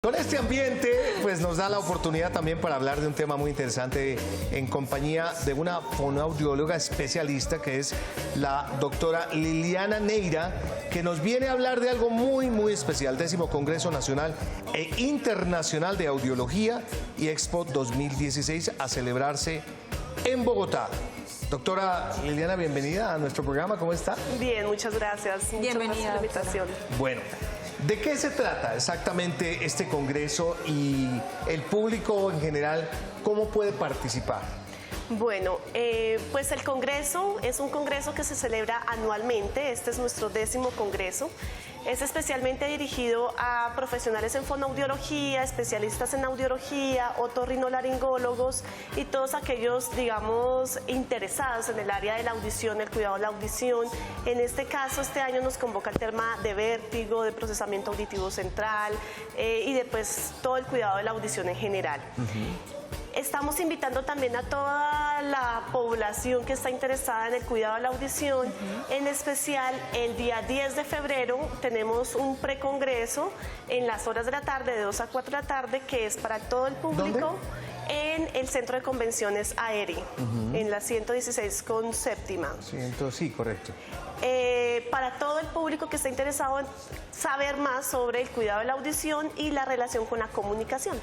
Con este ambiente, pues nos da la oportunidad también para hablar de un tema muy interesante en compañía de una fonoaudióloga especialista que es la doctora Liliana Neira, que nos viene a hablar de algo muy especial, 10º Congreso Nacional e Internacional de Audiología y Expo 2016 a celebrarse en Bogotá. Doctora Liliana, bienvenida a nuestro programa, ¿cómo está? Bien, muchas gracias. Bienvenida, por la invitación. Bueno, ¿de qué se trata exactamente este congreso y el público en general, cómo puede participar? Bueno, pues el congreso es un congreso que se celebra anualmente. Este es nuestro 10º congreso. Es especialmente dirigido a profesionales en fonoaudiología, especialistas en audiología, otorrinolaringólogos y todos aquellos, digamos, interesados en el área de la audición, el cuidado de la audición. En este caso, este año nos convoca el tema de vértigo, de procesamiento auditivo central y de pues, todo el cuidado de la audición en general. Estamos invitando también a toda la población que está interesada en el cuidado de la audición. En especial, el día 10 de febrero tenemos un precongreso en las horas de la tarde, de 2 a 4 de la tarde, que es para todo el público. ¿Dónde? En el Centro de Convenciones AERI, en la 116 con séptima. Sí, correcto. Para todo el público que está interesado en saber más sobre el cuidado de la audición y la relación con la comunicación.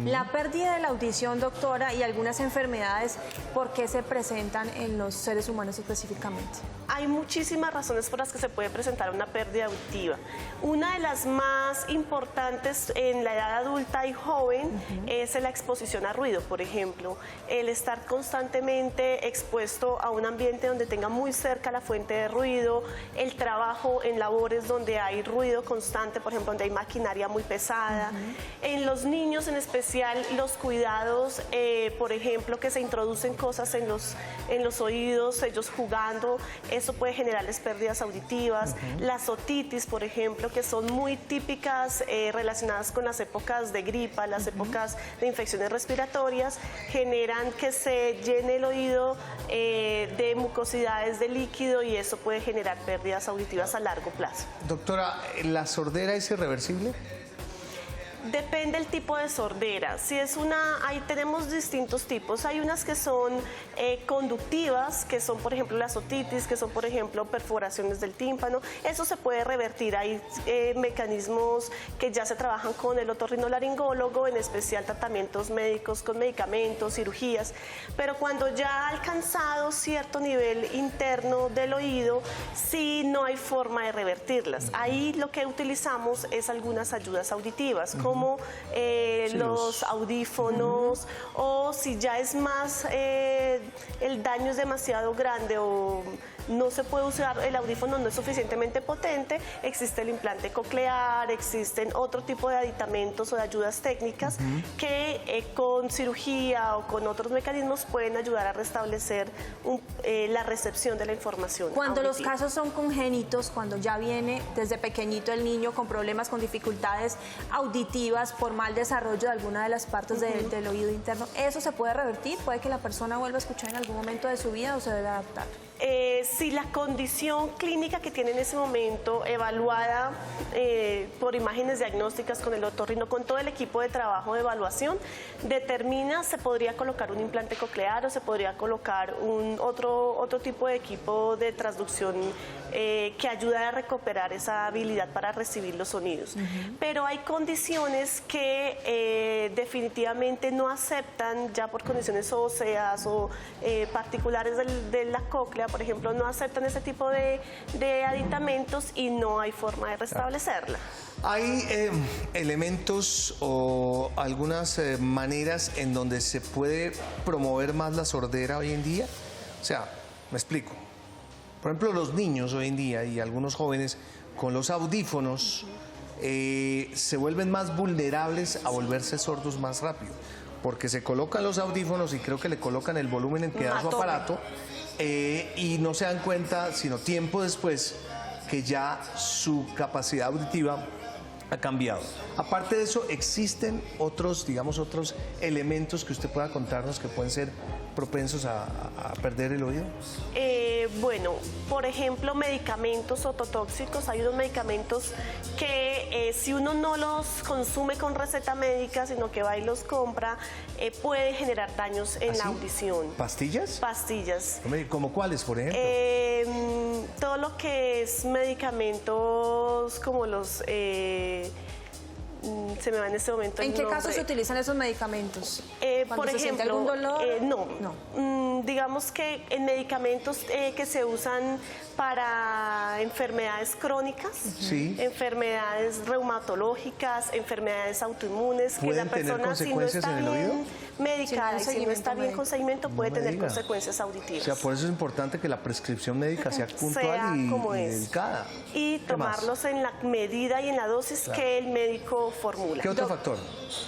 La pérdida de la audición, doctora, y algunas enfermedades, ¿por qué se presentan en los seres humanos específicamente? Hay muchísimas razones por las que se puede presentar una pérdida auditiva. Una de las más importantes en la edad adulta y joven es la exposición a ruido, por ejemplo. El estar constantemente expuesto a un ambiente donde tenga muy cerca la fuente de ruido, el trabajo en labores donde hay ruido constante, por ejemplo, donde hay maquinaria muy pesada. En los niños en especial, los cuidados, por ejemplo, que se introducen cosas en los oídos, ellos jugando, eso puede generarles pérdidas auditivas. Las otitis, por ejemplo, que son muy típicas relacionadas con las épocas de gripa, las épocas de infecciones respiratorias, generan que se llene el oído de mucosidades de líquido y eso puede generar pérdidas auditivas a largo plazo. Doctora, ¿la sordera es irreversible? Depende del tipo de sordera. Si es ahí tenemos distintos tipos. Hay unas que son conductivas, que son por ejemplo las otitis, que son por ejemplo perforaciones del tímpano. Eso se puede revertir. Hay mecanismos que ya se trabajan con el otorrinolaringólogo, en especial tratamientos médicos con medicamentos, cirugías. Pero cuando ya ha alcanzado cierto nivel interno del oído, sí no hay forma de revertirlas. Ahí lo que utilizamos es algunas ayudas auditivas, como los audífonos, o si ya es más, el daño es demasiado grande o no se puede usar, el audífono no es suficientemente potente, existe el implante coclear, existen otro tipo de aditamentos o de ayudas técnicas que con cirugía o con otros mecanismos pueden ayudar a restablecer la recepción de la información Cuando auditiva. los casos son congénitos, cuando ya viene desde pequeñito el niño con problemas, con dificultades auditivas por mal desarrollo de alguna de las partes del oído interno, ¿eso se puede revertir? ¿Puede que la persona vuelva a escuchar en algún momento de su vida o se debe adaptar? Si la condición clínica que tiene en ese momento, evaluada por imágenes diagnósticas con el otorrino, con todo el equipo de trabajo de evaluación, determina se podría colocar un implante coclear o se podría colocar otro tipo de equipo de transducción que ayuda a recuperar esa habilidad para recibir los sonidos. Pero hay condiciones que definitivamente no aceptan, ya por condiciones óseas o particulares de la cóclea, por ejemplo, no aceptan ese tipo de aditamentos y no hay forma de restablecerla. ¿Hay elementos o algunas maneras en donde se puede promover más la sordera hoy en día? O sea, me explico. Por ejemplo, los niños hoy en día y algunos jóvenes con los audífonos se vuelven más vulnerables a volverse sordos más rápido, porque se colocan los audífonos y creo que le colocan el volumen en que da su aparato y no se dan cuenta, sino tiempo después, que ya su capacidad auditiva ha cambiado. Aparte de eso, ¿existen otros, digamos, otros elementos que usted pueda contarnos que pueden ser propensos a perder el oído? Bueno, por ejemplo, medicamentos ototóxicos. Hay unos medicamentos que si uno no los consume con receta médica, sino que va y los compra, puede generar daños en la audición. ¿Pastillas? Pastillas. ¿Como cuáles, por ejemplo? Todo lo que es medicamentos como los... se me va en este momento el ¿En qué nombre. casos se utilizan esos medicamentos? Por se siente ejemplo, algún dolor? no. Digamos que en medicamentos que se usan para enfermedades crónicas, Sí. enfermedades reumatológicas, enfermedades autoinmunes, que la ¿Pueden tener persona si no consecuencias está en el oído? bien medicada y si no está bien con seguimiento puede me tener diga. consecuencias O auditivas. sea, por eso es importante que la prescripción médica sea puntual Sea y como es. dedicada. Y ¿Qué más? tomarlos en la medida y en la dosis Claro. que el médico formula. ¿Qué otro factor?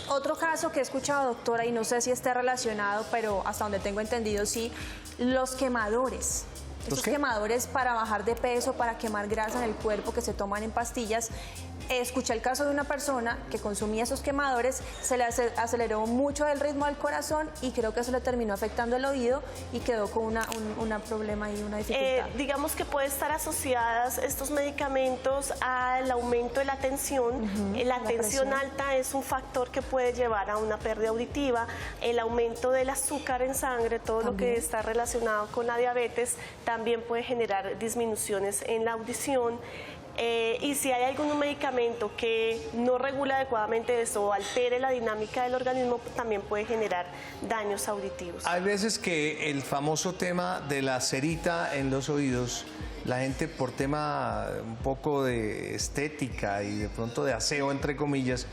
Otro caso que he escuchado, doctora, y no sé si esté relacionado, pero hasta donde tengo entendido sí, los quemadores. ¿Los Esos qué? quemadores para bajar de peso, para quemar grasa en el cuerpo que se toman en pastillas. Escuché el caso de una persona que consumía esos quemadores, se le aceleró mucho el ritmo del corazón y creo que eso le terminó afectando el oído y quedó con un problema y una dificultad. Digamos que puede estar asociadas estos medicamentos al aumento de la tensión. La tensión presión. alta es un factor que puede llevar a una pérdida auditiva. El aumento del azúcar en sangre, todo lo que está relacionado con la diabetes, también puede generar disminuciones en la audición. Y si hay algún medicamento que no regula adecuadamente eso o altere la dinámica del organismo, también puede generar daños auditivos. Hay veces que el famoso tema de la cerita en los oídos, la gente por tema un poco de estética y de pronto de aseo, entre comillas,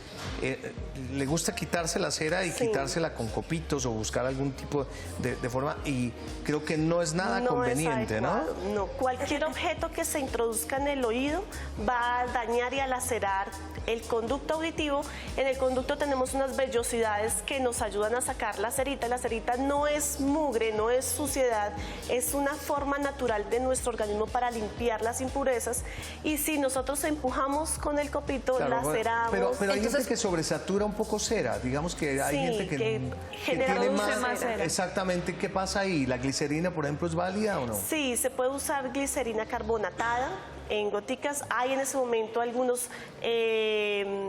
le gusta quitarse la cera y Sí. quitársela con copitos o buscar algún tipo de forma, y creo que no es nada No conveniente, es ¿no? adecuado, no, cualquier objeto que se introduzca en el oído va a dañar y a lacerar el conducto auditivo. En el conducto tenemos unas vellosidades que nos ayudan a sacar la cerita. La cerita no es mugre, no es suciedad, es una forma natural de nuestro organismo para limpiar las impurezas. Y si nosotros empujamos con el copito, Claro, laceramos. pero hay Entonces- gente que sobresatura un poco cera, digamos que hay Sí, gente que genera tiene dulce más cera. exactamente. ¿Qué pasa ahí? ¿La glicerina, por ejemplo, es válida o no? Sí, se puede usar glicerina carbonatada en goticas. Hay en ese momento algunas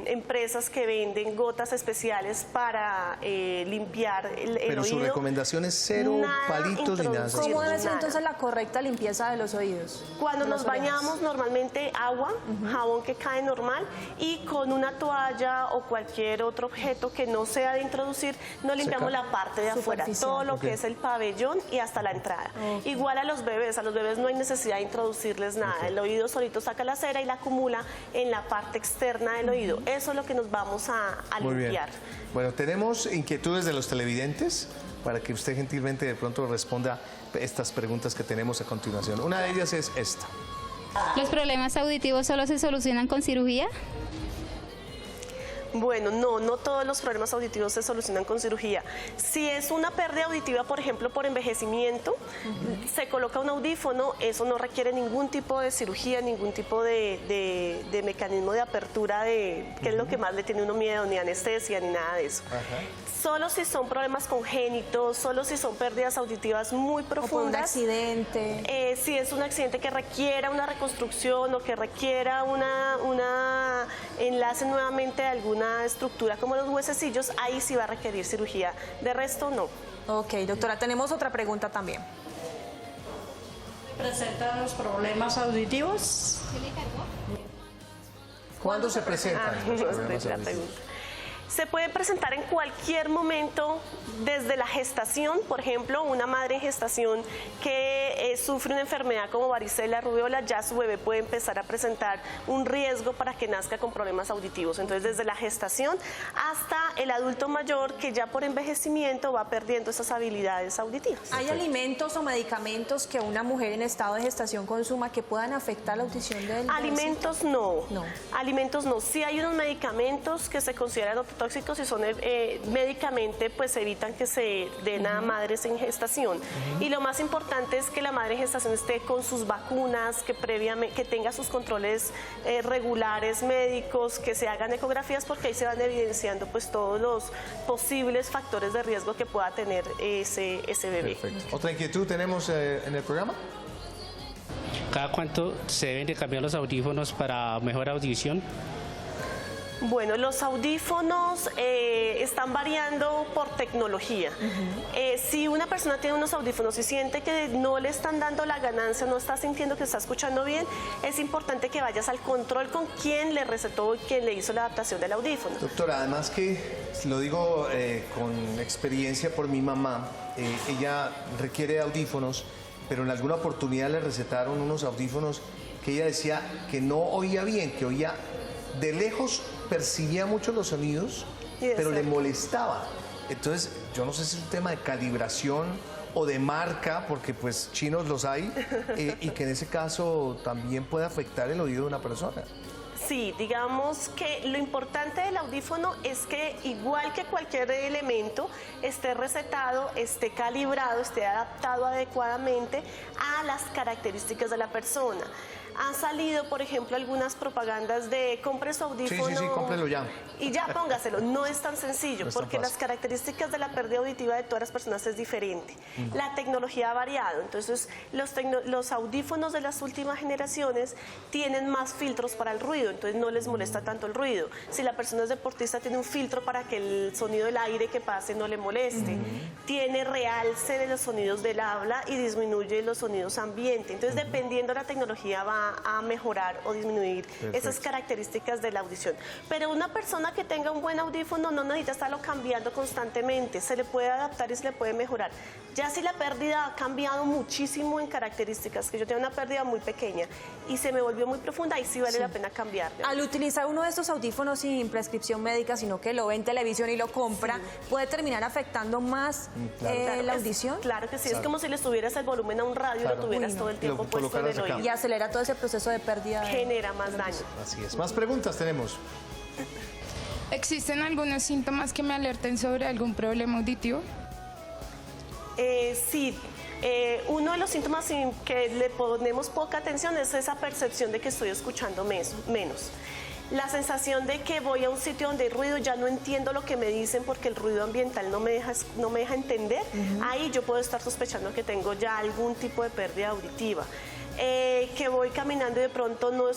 empresas que venden gotas especiales para limpiar el Pero oído. su recomendación es cero Nada palitos ni nada. introducir. ¿Cómo debe ser nada. entonces la correcta limpieza de los oídos? Cuando de nos las orejas? bañamos, normalmente agua, jabón que cae normal, y con una toalla o cualquier otro objeto que no sea de introducir, no limpiamos Secar. la parte de afuera, Superficial. todo lo Ok. que es el pabellón y hasta la entrada. Igual a los bebés no hay necesidad de introducirles nada. El oído solito saca la cera y la acumula en la parte externa del oído. Eso es lo que nos vamos a Muy bien. limpiar. Bueno, tenemos inquietudes de los televidentes para que usted gentilmente de pronto responda estas preguntas que tenemos a continuación. Una de ellas es esta. ¿Los problemas auditivos solo se solucionan con cirugía? Bueno, no todos los problemas auditivos se solucionan con cirugía. Si es una pérdida auditiva, por ejemplo, por envejecimiento, se coloca un audífono, eso no requiere ningún tipo de cirugía, ningún tipo de mecanismo de apertura, que es lo que más le tiene uno miedo, ni anestesia, ni nada de eso. Solo si son problemas congénitos, solo si son pérdidas auditivas muy O por un profundas. accidente. Si es un accidente que requiera una reconstrucción o que requiera una enlace nuevamente de alguna estructura como los huesecillos, ahí sí va a requerir cirugía. De resto, no. Ok, doctora, tenemos otra pregunta también. ¿Presentan los problemas auditivos? ¿Cuándo se presentan los Ah, problemas la auditivos? pregunta. Se puede presentar en cualquier momento desde la gestación. Por ejemplo, una madre en gestación que sufre una enfermedad como varicela, rubiola, ya su bebé puede empezar a presentar un riesgo para que nazca con problemas auditivos. Entonces, desde la gestación hasta el adulto mayor que ya por envejecimiento va perdiendo esas habilidades auditivas. ¿Hay alimentos o medicamentos que una mujer en estado de gestación consuma que puedan afectar la audición del Alimentos no. No. Alimentos no. Sí hay unos medicamentos que se consideran ototóxicos cardiotóxicos y son médicamente pues evitan que se den a madres en gestación. Y lo más importante es que la madre en gestación esté con sus vacunas, que previamente que tenga sus controles regulares médicos, que se hagan ecografías, porque ahí se van evidenciando pues todos los posibles factores de riesgo que pueda tener ese bebé. Perfecto. ¿Otra inquietud tenemos en el programa? ¿Cada cuánto se deben de cambiar los audífonos para mejor audición? Bueno, los audífonos están variando por tecnología. Si una persona tiene unos audífonos y siente que no le están dando la ganancia, no está sintiendo que está escuchando bien, es importante que vayas al control con quien le recetó y quien le hizo la adaptación del audífono. Doctora, además que lo digo con experiencia por mi mamá, ella requiere audífonos, pero en alguna oportunidad le recetaron unos audífonos que ella decía que no oía bien, que oía de lejos, percibía mucho los sonidos, pero le molestaba. Entonces, yo no sé si es un tema de calibración o de marca, porque pues chinos los hay, y que en ese caso también puede afectar el oído de una persona. Sí, digamos que lo importante del audífono es que igual que cualquier elemento esté recetado, esté calibrado, esté adaptado adecuadamente a las características de la persona. Han salido, por ejemplo, algunas propagandas de compre su audífono. Sí, cómprelo ya. Y ya póngaselo. No es tan sencillo, porque las características de la pérdida auditiva de todas las personas es diferente. La tecnología ha variado, entonces los audífonos de las últimas generaciones tienen más filtros para el ruido, entonces no les molesta tanto el ruido. Si la persona es deportista, tiene un filtro para que el sonido del aire que pase no le moleste. Tiene realce de los sonidos del habla y disminuye los sonidos ambiente. Entonces, dependiendo de la tecnología, va a mejorar o disminuir esas características de la audición. Pero una persona que tenga un buen audífono no necesita estarlo cambiando constantemente, se le puede adaptar y se le puede mejorar. Ya si la pérdida ha cambiado muchísimo en características, que yo tengo una pérdida muy pequeña y se me volvió muy profunda, ahí sí vale la pena cambiar. Al utilizar uno de estos audífonos sin prescripción médica, sino que lo ve en televisión y lo compra, ¿puede terminar afectando más la audición? Claro que sí, es como si le subieras el volumen a un radio y lo tuvieras todo el tiempo puesto en el oído. Y acelera todo ese proceso de pérdida. Genera más daño. Así es. Más preguntas tenemos. ¿Existen algunos síntomas que me alerten sobre algún problema auditivo? Sí. Uno de los síntomas que le ponemos poca atención es esa percepción de que estoy escuchando menos. La sensación de que voy a un sitio donde hay ruido, ya no entiendo lo que me dicen porque el ruido ambiental no me deja entender. Ahí yo puedo estar sospechando que tengo ya algún tipo de pérdida auditiva. Que voy caminando y de pronto no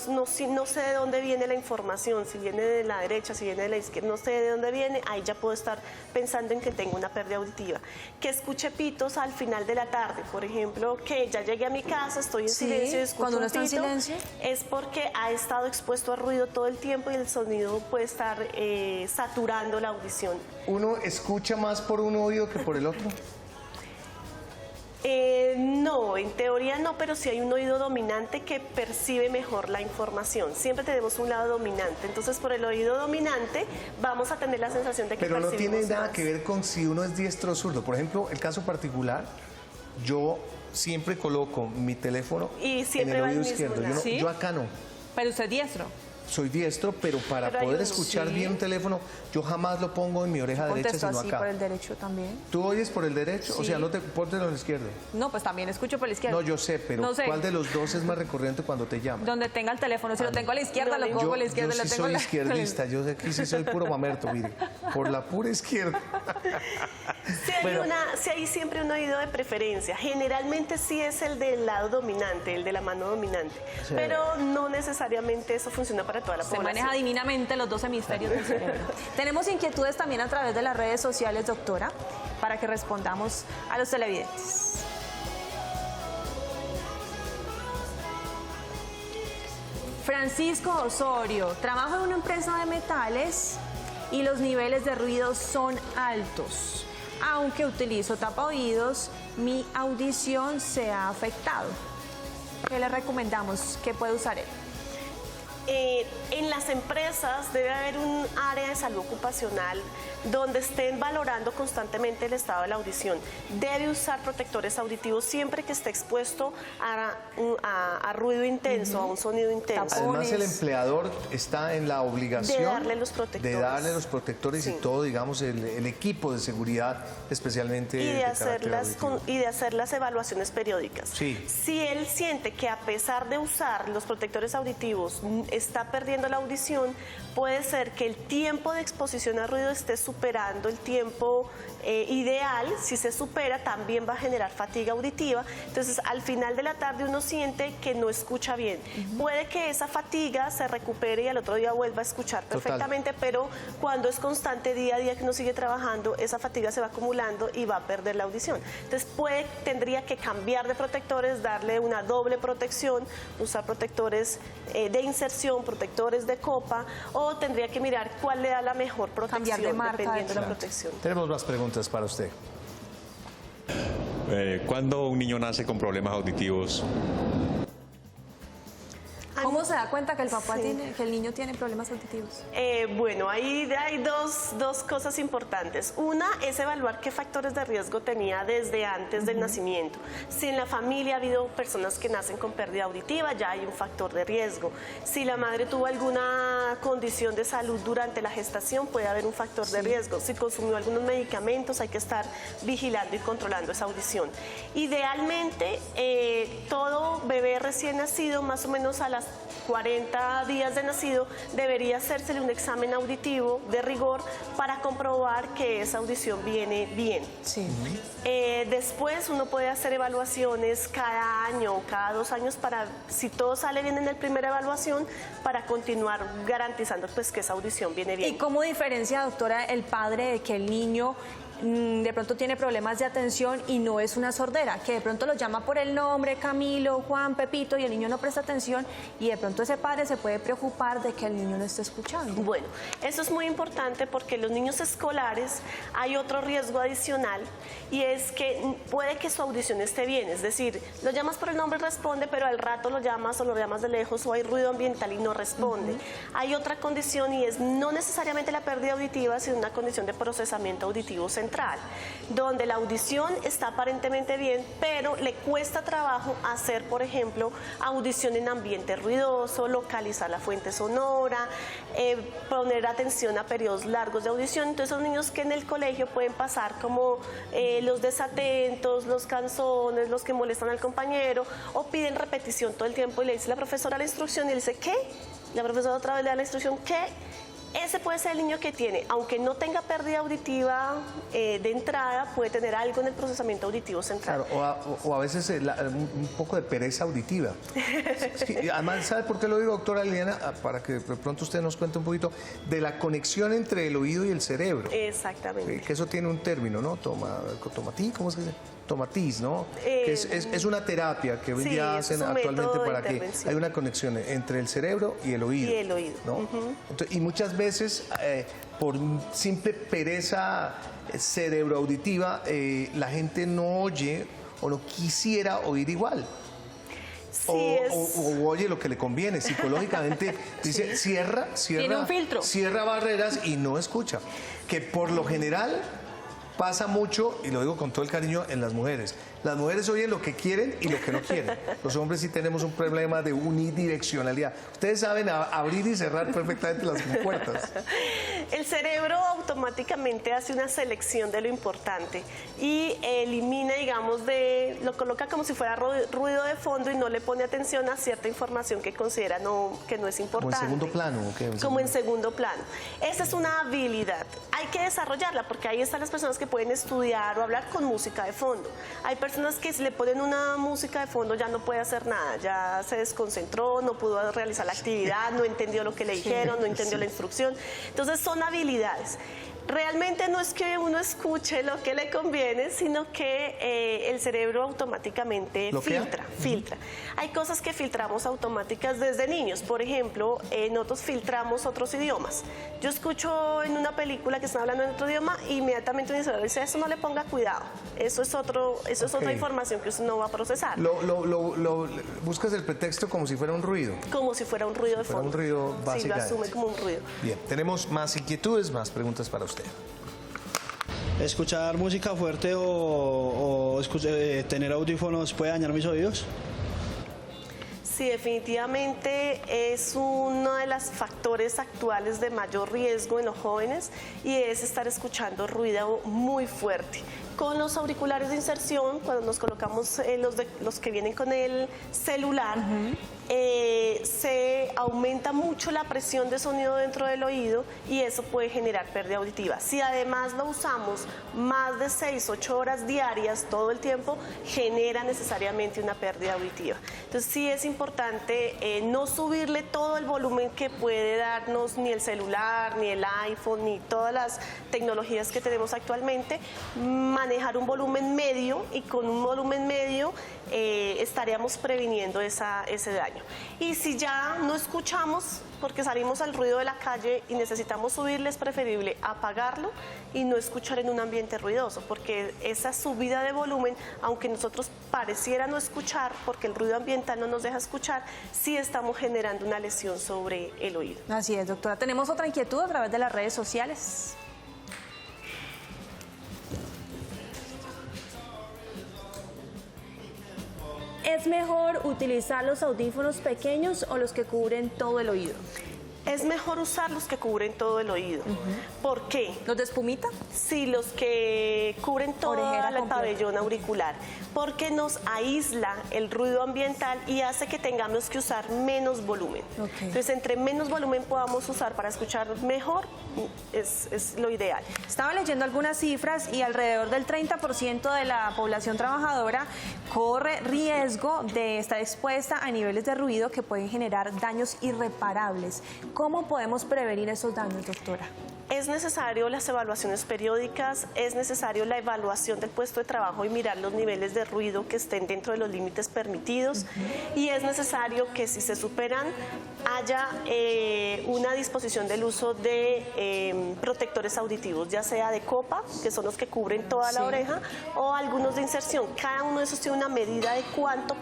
sé de dónde viene la información, si viene de la derecha, si viene de la izquierda, no sé de dónde viene, ahí ya puedo estar pensando en que tengo una pérdida auditiva. Que escuche pitos al final de la tarde, por ejemplo, que ya llegué a mi casa, estoy en silencio y escucho cuando uno un está en pito, silencio, es porque ha estado expuesto a ruido todo el tiempo y el sonido puede estar saturando la audición. ¿Uno escucha más por un oído que por el otro? No, en teoría no, pero sí hay un oído dominante que percibe mejor la información. Siempre tenemos un lado dominante, entonces por el oído dominante vamos a tener la sensación de que pero no tiene percibimos nada más. que ver con si uno es diestro o zurdo. Por ejemplo, el caso particular, yo siempre coloco mi teléfono Y en siempre el va al oído mismo izquierdo. lado. ¿Sí? Yo acá no. Pero usted es diestro. Soy diestro, pero para Pero hay poder uno, escuchar sí. bien un teléfono, yo jamás lo pongo en mi oreja derecha, Contesto sino así acá. por el derecho también. ¿Tú oyes por el derecho? O Sí. sea, no te ponte en el izquierdo. No, pues también escucho por la izquierda. No, yo sé, pero No sé. ¿cuál de los dos es más recurrente cuando te llaman? Donde tenga el teléfono, si lo tengo a la izquierda, lo Yo- pongo a la izquierda, yo lo sí tengo a soy la izquierdista, yo aquí sí soy puro mamerto, mire, por la pura izquierda. Sí hay siempre un oído de preferencia. Generalmente sí es el del lado dominante, el de la mano dominante. Sí. Pero no necesariamente eso funciona para toda la Se población. maneja divinamente los dos hemisferios del cerebro. Tenemos inquietudes también a través de las redes sociales, doctora, para que respondamos a los televidentes. Francisco Osorio, trabajo en una empresa de metales y los niveles de ruido son altos. Aunque utilizo tapaoídos, mi audición se ha afectado. ¿Qué le recomendamos? ¿Qué puede usar él? En las empresas debe haber un área de salud ocupacional donde estén valorando constantemente el estado de la audición. Debe usar protectores auditivos siempre que esté expuesto a ruido intenso, a un sonido intenso. Además, el empleador está en la obligación de darle los protectores, sí, y todo, digamos, el equipo de seguridad, especialmente y de hacer las evaluaciones periódicas. Sí. Si él siente que a pesar de usar los protectores auditivos está perdiendo la audición, puede ser que el tiempo de exposición a ruido esté superando el tiempo ideal. Si se supera, también va a generar fatiga auditiva. Entonces, al final de la tarde uno siente que no escucha bien. Puede que esa fatiga se recupere y al otro día vuelva a escuchar perfectamente, pero cuando es constante día a día que uno sigue trabajando, esa fatiga se va acumulando y va a perder la audición. Entonces, tendría que cambiar de protectores, darle una doble protección, usar protectores de inserción, protectores de copa, o tendría que mirar cuál le da la mejor protección, dependiendo de la protección. Tenemos más preguntas para usted. ¿Cuándo un niño nace con problemas auditivos? ¿Cómo se da cuenta que el papá que el niño tiene problemas auditivos? Bueno, ahí hay dos cosas importantes. Una es evaluar qué factores de riesgo tenía desde antes del nacimiento. Si en la familia ha habido personas que nacen con pérdida auditiva, ya hay un factor de riesgo. Si la madre tuvo alguna condición de salud durante la gestación, puede haber un factor de riesgo. Si consumió algunos medicamentos, hay que estar vigilando y controlando esa audición. Idealmente, todo bebé recién nacido, más o menos a las 40 días de nacido, debería hacérsele un examen auditivo de rigor para comprobar que esa audición viene bien. Sí. Después uno puede hacer evaluaciones cada año o cada 2 años para, si todo sale bien en la primera evaluación, para continuar garantizando pues que esa audición viene bien. ¿Y cómo diferencia, doctora, el padre de que el niño de pronto tiene problemas de atención y no es una sordera, que de pronto lo llama por el nombre, Camilo, Juan, Pepito, y el niño no presta atención, y de pronto ese padre se puede preocupar de que el niño no esté escuchando? Bueno, eso es muy importante porque los niños escolares hay otro riesgo adicional, y es que puede que su audición esté bien, es decir, lo llamas por el nombre y responde, pero al rato lo llamas o lo llamas de lejos, o hay ruido ambiental y no responde. Hay otra condición, y es no necesariamente la pérdida auditiva, sino una condición de procesamiento auditivo central, donde la audición está aparentemente bien, pero le cuesta trabajo hacer, por ejemplo, audición en ambiente ruidoso, localizar la fuente sonora, poner atención a periodos largos de audición. Entonces son niños que en el colegio pueden pasar como los desatentos, los canzones, los que molestan al compañero, o piden repetición todo el tiempo y le dice la profesora la instrucción y él dice ¿qué? La profesora otra vez le da la instrucción ¿qué? Ese puede ser el niño que tiene, aunque no tenga pérdida auditiva de entrada, puede tener algo en el procesamiento auditivo central. Claro, o a veces un poco de pereza auditiva. Sí, además, ¿sabe por qué lo digo, doctora Liliana? Para que de pronto usted nos cuente un poquito de la conexión entre el oído y el cerebro. Exactamente. Que eso tiene un término, ¿no? Tomatí, ¿cómo se dice? Tomatiz, ¿no? Que es una terapia que hoy día hacen actualmente para que haya una conexión entre el cerebro y el oído. Y el oído. ¿no? Entonces, y muchas veces, por simple pereza cerebroauditiva, la gente no oye o no quisiera oír igual. O oye lo que le conviene. Psicológicamente dice, cierra barreras y no escucha. Que por lo general pasa mucho, y lo digo con todo el cariño, en las mujeres. Las mujeres oyen lo que quieren y lo que no quieren. Los hombres sí tenemos un problema de unidireccionalidad. Ustedes saben abrir y cerrar perfectamente las compuertas. El cerebro automáticamente hace una selección de lo importante y elimina, digamos, lo coloca como si fuera ruido de fondo y no le pone atención a cierta información que considera que no es importante. ¿Como en segundo plano? Como en segundo plano. Esa es una habilidad. Hay que desarrollarla porque ahí están las personas que pueden estudiar o hablar con música de fondo. Hay personas que si le ponen una música de fondo ya no puede hacer nada, ya se desconcentró, no pudo realizar la actividad, no entendió lo que le dijeron, no entendió la instrucción. Entonces son habilidades. Realmente no es que uno escuche lo que le conviene, sino que el cerebro automáticamente filtra. Hay cosas que filtramos automáticas desde niños. Por ejemplo, nosotros filtramos otros idiomas. Yo escucho en una película que están hablando en otro idioma e inmediatamente mi cerebro dice, eso no le ponga cuidado. Eso es otra información que usted no va a procesar. Buscas el pretexto como si fuera un ruido. Como si fuera un ruido de fondo. Un ruido básicamente. Sí, lo asume como un ruido. Bien, tenemos más inquietudes, más preguntas para usted. ¿Escuchar música fuerte o tener audífonos puede dañar mis oídos? Sí, definitivamente es uno de los factores actuales de mayor riesgo en los jóvenes y es estar escuchando ruido muy fuerte. Con los auriculares de inserción, cuando nos colocamos los que vienen con el celular, se aumenta mucho la presión de sonido dentro del oído y eso puede generar pérdida auditiva. Si además lo usamos más de 6, 8 horas diarias todo el tiempo, genera necesariamente una pérdida auditiva. Entonces sí es importante no subirle todo el volumen que puede darnos ni el celular, ni el iPhone, ni todas las tecnologías que tenemos actualmente, manejar un volumen medio y con un volumen medio estaríamos previniendo ese daño. Y si ya no escuchamos porque salimos al ruido de la calle y necesitamos subirle, es preferible apagarlo y no escuchar en un ambiente ruidoso, porque esa subida de volumen, aunque nosotros pareciera no escuchar porque el ruido ambiental no nos deja escuchar, sí estamos generando una lesión sobre el oído. Así es, doctora. Tenemos otra inquietud a través de las redes sociales. ¿Es mejor utilizar los audífonos pequeños o los que cubren todo el oído? Es mejor usar los que cubren todo el oído. ¿Por qué? ¿Los de espumita? Sí, los que cubren todo el pabellón auricular, porque nos aísla el ruido ambiental y hace que tengamos que usar menos volumen. Entonces, entre menos volumen podamos usar para escuchar mejor, es lo ideal. Estaba leyendo algunas cifras y alrededor del 30% de la población trabajadora corre riesgo de estar expuesta a niveles de ruido que pueden generar daños irreparables. ¿Cómo podemos prevenir esos daños, doctora? Es necesario las evaluaciones periódicas, es necesario la evaluación del puesto de trabajo y mirar los niveles de ruido que estén dentro de los límites permitidos y es necesario que si se superan haya una disposición del uso de protectores auditivos, ya sea de copa, que son los que cubren toda la oreja, o algunos de inserción. Cada uno de esos tiene una medida de cuánto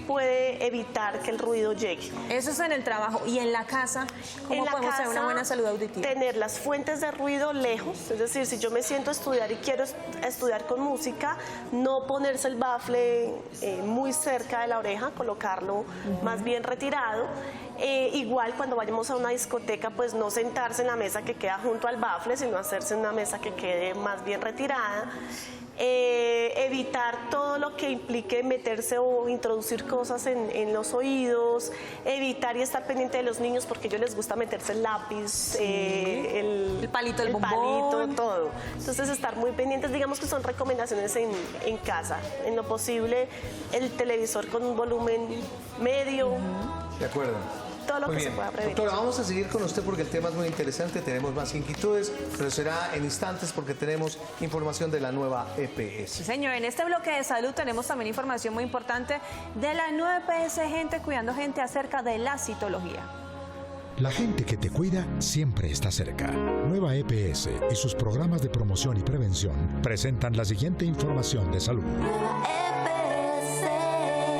puede evitar que el ruido llegue. Eso es en el trabajo. ¿Y en la casa? ¿Cómo podemos tener una buena salud auditiva? Tener las fuentes de ruido lejos, es decir, si yo me siento a estudiar y quiero estudiar con música, no ponerse el bafle muy cerca de la oreja, colocarlo más bien retirado. Igual cuando vayamos a una discoteca, pues no sentarse en la mesa que queda junto al bafle, sino hacerse en una mesa que quede más bien retirada. Evitar todo lo que implique meterse o introducir cosas en los oídos, evitar y estar pendiente de los niños porque a ellos les gusta meterse el lápiz, el palito, el palito, todo. Entonces estar muy pendientes, digamos que son recomendaciones en casa. En lo posible el televisor con un volumen medio. De acuerdo. Todo lo muy que bien. se pueda prevenir. Doctora, vamos a seguir con usted porque el tema es muy interesante, tenemos más inquietudes, pero será en instantes porque tenemos información de la nueva EPS. Sí, señor, en este bloque de salud tenemos también información muy importante de la nueva EPS Gente Cuidando Gente acerca de la citología. La gente que te cuida siempre está cerca. Nueva EPS y sus programas de promoción y prevención presentan la siguiente información de salud.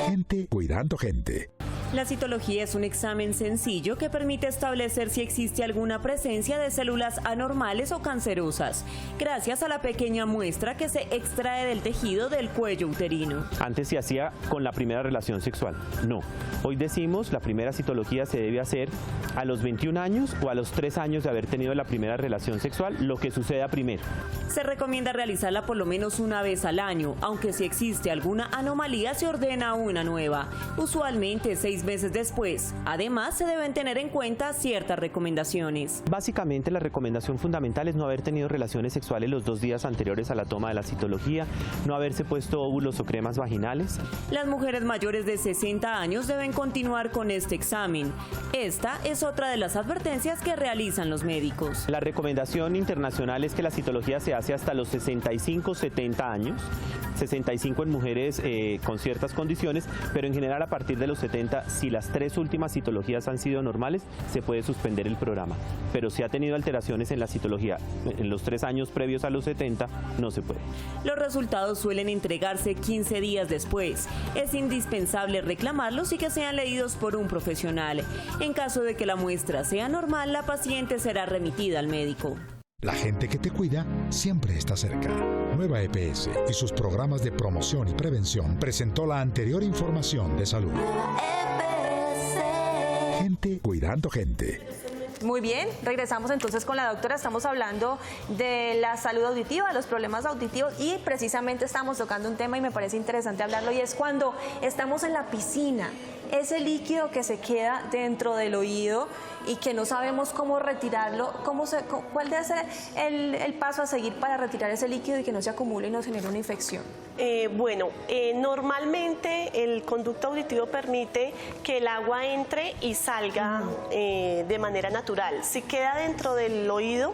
Gente cuidando gente. La citología es un examen sencillo que permite establecer si existe alguna presencia de células anormales o cancerosas, gracias a la pequeña muestra que se extrae del tejido del cuello uterino. Antes se hacía con la primera relación sexual. No. Hoy decimos la primera citología se debe hacer a los 21 años o a los 3 años de haber tenido la primera relación sexual, lo que suceda primero. Se recomienda realizarla por lo menos una vez al año, aunque si existe alguna anomalía se ordena una nueva. Usualmente 6 6 meses después. Además, se deben tener en cuenta ciertas recomendaciones. Básicamente, la recomendación fundamental es no haber tenido relaciones sexuales los 2 días anteriores a la toma de la citología, no haberse puesto óvulos o cremas vaginales. Las mujeres mayores de 60 años deben continuar con este examen. Esta es otra de las advertencias que realizan los médicos. La recomendación internacional es que la citología se hace hasta los 65-70 años, 65 en mujeres con ciertas condiciones, pero en general a partir de los 70, si las 3 últimas citologías han sido normales, se puede suspender el programa. Pero si ha tenido alteraciones en la citología en los 3 años previos a los 70, no se puede. Los resultados suelen entregarse 15 días después. Es indispensable reclamarlos y que sean leídos por un profesional. En caso de que la muestra sea normal, la paciente será remitida al médico. La gente que te cuida siempre está cerca. Nueva EPS y sus programas de promoción y prevención presentó la anterior información de salud. Gente cuidando gente. Muy bien, regresamos entonces con la doctora. Estamos hablando de la salud auditiva, de los problemas auditivos y precisamente estamos tocando un tema y me parece interesante hablarlo, y es cuando estamos en la piscina, ese líquido que se queda dentro del oído y que no sabemos cómo retirarlo. ¿Cuál debe ser el paso a seguir para retirar ese líquido y que no se acumule y nos genere una infección? Normalmente el conducto auditivo permite que el agua entre y salga de manera natural. Si queda dentro del oído,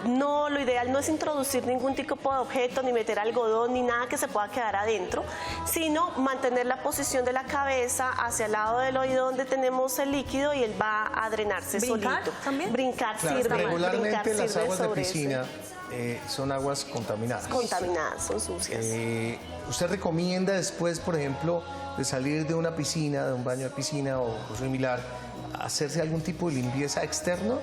lo ideal no es introducir ningún tipo de objeto, ni meter algodón, ni nada que se pueda quedar adentro, sino mantener la posición de la cabeza hacia el lado del oído donde tenemos el líquido y él va a drenarse ¿Brincar solito. también? Brincar Claro, sirve. regularmente las aguas de sobre piscina son aguas contaminadas. Contaminadas, son sucias. ¿Usted recomienda después, por ejemplo, de salir de una piscina, de un baño de piscina o similar, hacerse algún tipo de limpieza externa?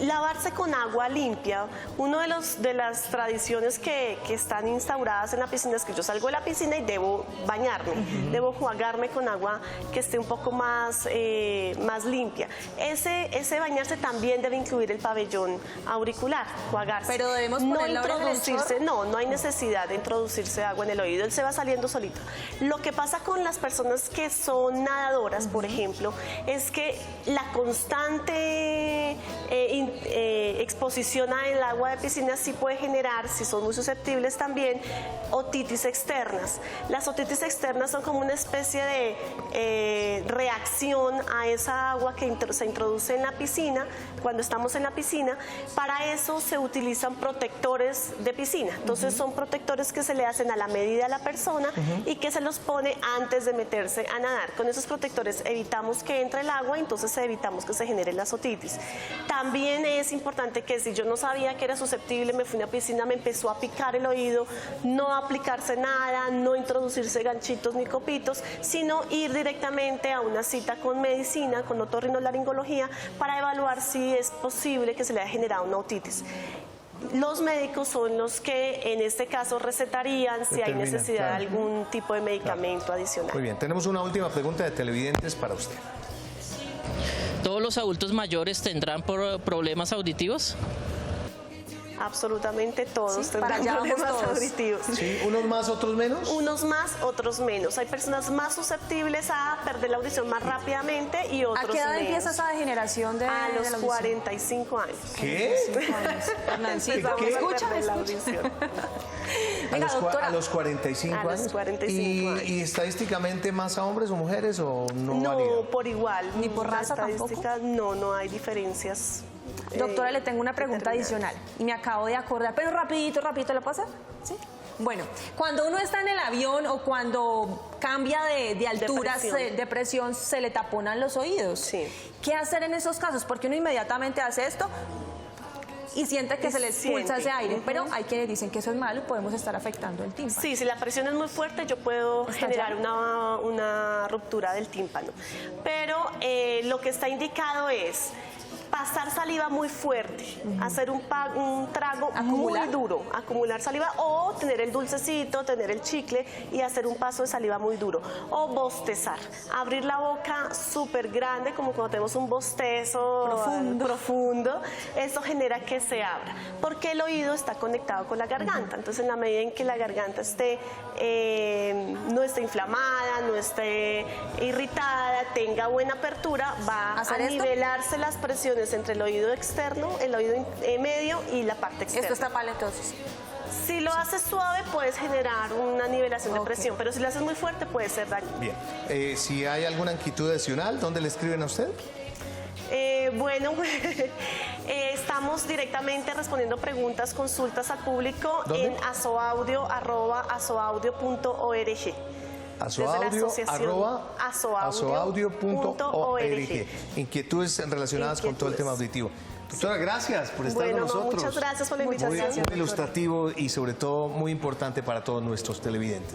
Lavarse con agua limpia. Una de las tradiciones que están instauradas en la piscina es que yo salgo de la piscina y debo bañarme, debo enjuagarme con agua que esté un poco más limpia. Ese bañarse también debe incluir el pabellón auricular, enjuagarse. Pero debemos poner la oreja en el chorro. No hay necesidad de introducirse agua en el oído, él se va saliendo solito. Lo que pasa con las personas que son nadadoras, por ejemplo, es que la constante exposición al agua de piscina sí puede generar, si son muy susceptibles también, otitis externas. Las otitis externas son como una especie de reacción a esa agua que se introduce en la piscina, cuando estamos en la piscina. Para eso se utilizan protectores de piscina. Entonces son protectores que se le hacen a la medida a la persona y que se los pone antes de meterse a nadar. Con esos protectores evitamos que entre el agua, entonces evitamos que se genere la otitis. También es importante que si yo no sabía que era susceptible, me fui a una piscina, me empezó a picar el oído, no aplicarse nada, no introducirse ganchitos ni copitos, sino ir directamente a una cita con medicina, con otorrinolaringología, para evaluar si es posible que se le haya generado una otitis. Los médicos son los que en este caso recetarían si hay necesidad de algún tipo de medicamento adicional. Muy bien, tenemos una última pregunta de televidentes para usted. ¿Todos los adultos mayores tendrán problemas auditivos? Absolutamente todos Sí, tendrán para allá vamos problemas todos. auditivos. ¿Sí? ¿Unos más, otros menos? Unos más, otros menos. Hay personas más susceptibles a perder la audición más rápidamente y otros ¿A qué edad menos. empieza esa degeneración de A de los la audición? 45 años. ¿Qué? 45 años. Hernancito, ¿Qué? escucha, Perder la escucha. audición. Venga, doctora. A los 45 A los años. 45 años. ¿Y estadísticamente más a hombres o mujeres o no varía? No, por igual. ¿Ni por La raza tampoco? estadística, no hay diferencias. Doctora, le tengo una pregunta adicional y me acabo de acordar, pero rapidito, ¿la pasa? ¿Sí? Bueno, cuando uno está en el avión o cuando cambia de altura, de presión, se le taponan los oídos. Sí. ¿Qué hacer en esos casos? Porque uno inmediatamente hace esto y siente que se le expulsa ese aire, pero hay quienes dicen que eso es malo y podemos estar afectando el tímpano. Sí, si la presión es muy fuerte, yo puedo generar una ruptura del tímpano. Pero lo que está indicado es, pasar saliva muy fuerte, hacer un trago ¿Acumular? muy duro, acumular saliva, o tener el dulcecito, tener el chicle y hacer un paso de saliva muy duro, o bostezar, abrir la boca súper grande, como cuando tenemos un bostezo profundo, eso genera que se abra, porque el oído está conectado con la garganta. Entonces, en la medida en que la garganta no esté inflamada, no esté irritada, tenga buena apertura, va a nivelarse las presiones entre el oído externo, el oído medio y la parte externa. Esto está mal entonces. Si lo haces suave, puedes generar una nivelación de presión, pero si lo haces muy fuerte, puede ser daño. Bien. Si hay alguna inquietud adicional, ¿dónde le escriben a usted? Bueno, estamos directamente respondiendo preguntas, consultas al público en asoaudio@asoaudio.org. asoaudio@asoaudio.org. Inquietudes relacionadas con todo el tema auditivo. Doctora, gracias por estar con nosotros. Muchas gracias por la invitación. Muy ilustrativo y sobre todo muy importante para todos nuestros televidentes.